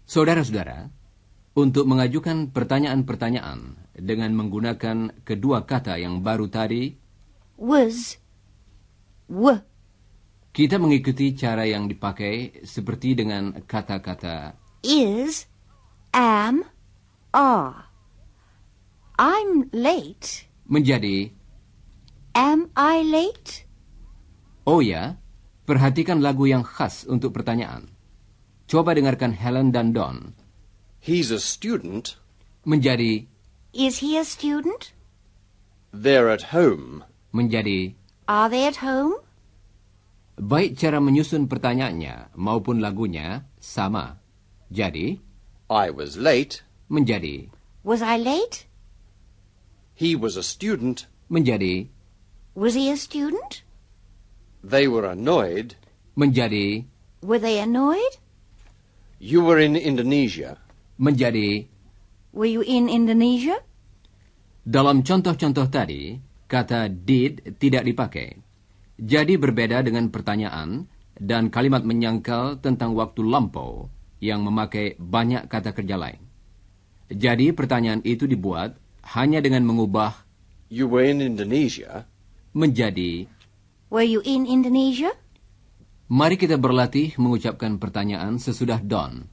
Saudara-saudara, untuk mengajukan pertanyaan-pertanyaan dengan menggunakan kedua kata yang baru tadi, was, kita mengikuti cara yang dipakai seperti dengan kata-kata is, am, are. I'm late. menjadi, Am I late? oh ya, perhatikan lagu yang khas untuk pertanyaan. Coba dengarkan Helen dan Don. He's a student. Menjadi, Is he a student? They're at home. menjadi. Are they at home? Baik cara menyusun pertanyaannya maupun lagunya sama. Jadi, I was late. menjadi, Was I late? He was a student. menjadi, Was he a student? They were annoyed. menjadi, Were they annoyed? You were in Indonesia. menjadi. Were you in Indonesia? Dalam contoh-contoh tadi, kata did tidak dipakai. Jadi berbeda dengan pertanyaan dan kalimat menyangkal tentang waktu lampau yang memakai banyak kata kerja lain. Jadi pertanyaan itu dibuat hanya dengan mengubah You were in Indonesia. menjadi. Were you in Indonesia? Mari kita berlatih mengucapkan pertanyaan sesudah Don.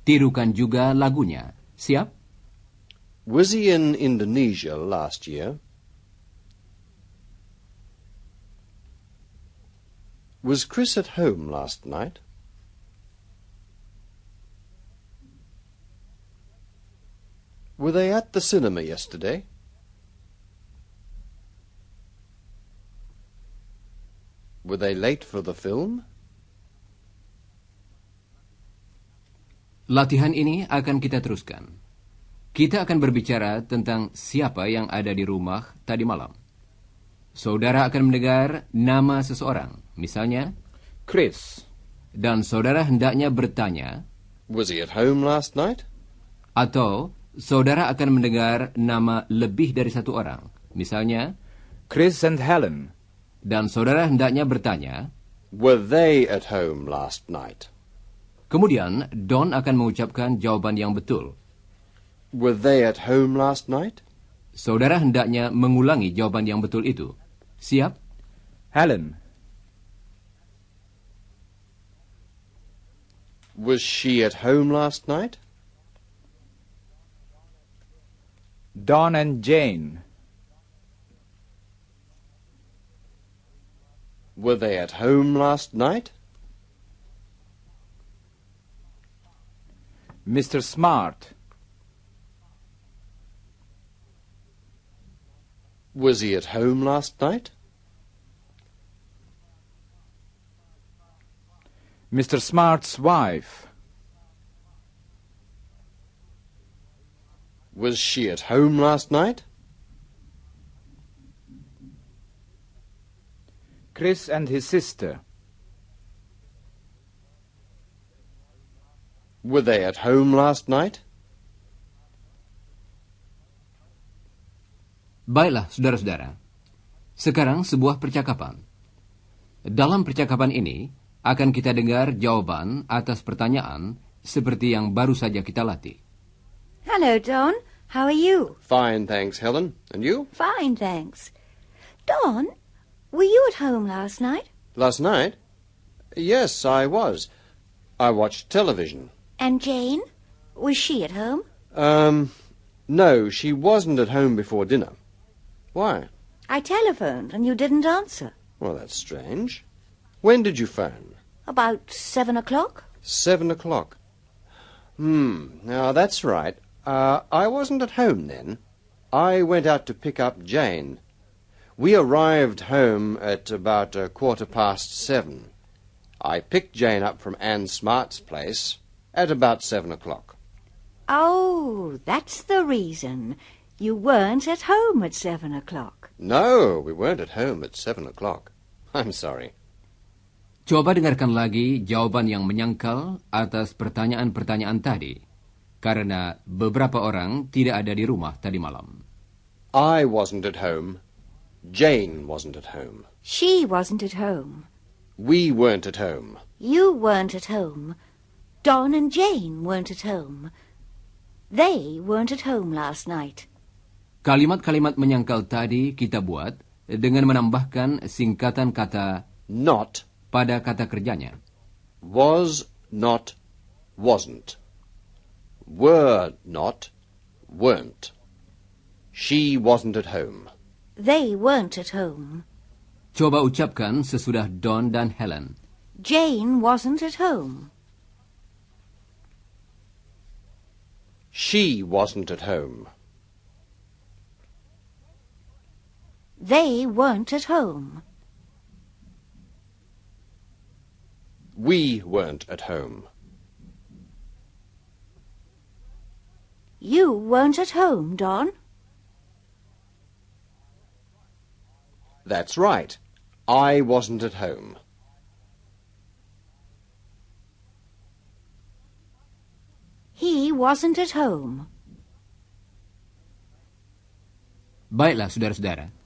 Tirukan juga lagunya. Siap? Was he in Indonesia last year? Was Chris at home last night? Were they at the cinema yesterday? Were they late for the film? Latihan ini akan kita teruskan. Kita akan berbicara tentang siapa yang ada di rumah tadi malam. Saudara akan mendengar nama seseorang, misalnya Chris. dan saudara hendaknya bertanya, Was he at home last night? atau saudara akan mendengar nama lebih dari satu orang, misalnya, Chris and Helen. dan saudara hendaknya bertanya. Were they at home last night? Kemudian Don akan mengucapkan jawaban yang betul. Were they at home last night? Saudara hendaknya mengulangi jawaban yang betul itu. Siap? Helen. Was she at home last night? Don and Jane. Were they at home last night? Mr. Smart. Was he at home last night? Mr. Smart's wife. Was she at home last night? Chris and his sister. Were they at home last night? Baiklah, saudara-saudara. Sekarang sebuah percakapan. Dalam percakapan ini, akan kita dengar jawaban atas pertanyaan seperti yang baru saja kita latih. Hello, Don. How are you? Fine, thanks, Helen. And you? Fine, thanks. Don, were you at home last night? Last night? Yes, I was. I watched television. And Jane? Was she at home? No, she wasn't at home before dinner. Why? I telephoned and you didn't answer. Well, that's strange. When did you phone? About 7 o'clock? 7 o'clock. Now that's right. I wasn't at home then. I went out to pick up Jane. We arrived home at about 7:15. I picked Jane up from Anne Smart's place at about 7 o'clock. Oh, that's the reason. You weren't at home at 7 o'clock. No, we weren't at home at 7 o'clock. I'm sorry. Coba dengarkan lagi jawaban yang menyangkal atas pertanyaan-pertanyaan tadi, karena beberapa orang tidak ada di rumah tadi malam. I wasn't at home. Jane wasn't at home. She wasn't at home. We weren't at home. You weren't at home. Don and Jane weren't at home. They weren't at home last night. Kalimat-kalimat menyangkal tadi kita buat dengan menambahkan singkatan kata Not, pada kata kerjanya. was, not, wasn't. Were not, weren't. She wasn't at home. They weren't at home. Coba ucapkan sesudah Don dan Helen. Jane wasn't at home. She wasn't at home. They weren't at home. We weren't at home. You weren't at home, Don. That's right. I wasn't at home. He wasn't at home. Baiklah, saudara-saudara.